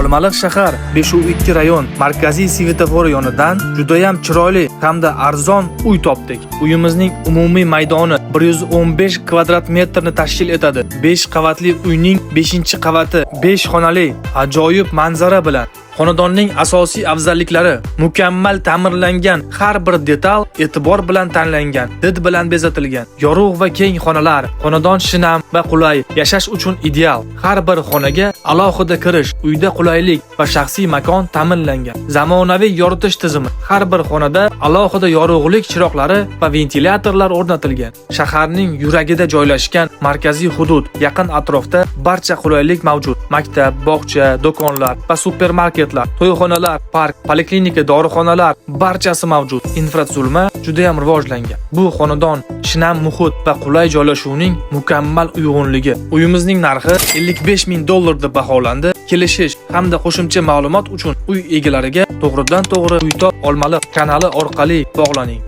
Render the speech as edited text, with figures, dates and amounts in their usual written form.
Olmaliq shahar 5-2 rayon markaziy svetofor yonidan juda ham chiroyli hamda arzon uy topdik. Uyimizning umumiy maydoni 115 kvadrat metrni tashkil etadi. 5 qavatli uyning 5-qavati 5 xonali ajoyib manzara bilan. Xonadonning asosiy afzalliklari: mukammal ta'mirlangan har bir detal e'tibor bilan tanlangan, did bilan bezatilgan, yorug' va keng xonalar. Xonadon shinam va qulay, yashash uchun ideal. Har bir xonaga alohida kirish, uyda qulaylik va shaxsiy makon ta'minlangan. Zamonaviy yoritish tizimi. Har bir xonada alohida yorug'lik chiroqlari va ventilyatorlar o'rnatilgan. Shaharning yuragida joylashgan markaziy hudud, yaqin atrofda barcha qulaylik mavjud. Maktab, bog'cha, do'konlar va supermarket, to'yxonalar, park, poliklinika, dorixonalar barchasi mavjud. Infratuzilma juda ham rivojlangan. Bu xonadon shinam muhit va qulay joylashuvning mukammal uyg'unligi. Uyimizning narxi $55,000 deb baholandi. Kelishish hamda qo'shimcha ma'lumot uchun uy egalariga to'g'ridan to'g'ri Uytop Olmaliq kanali orqali bog'laning.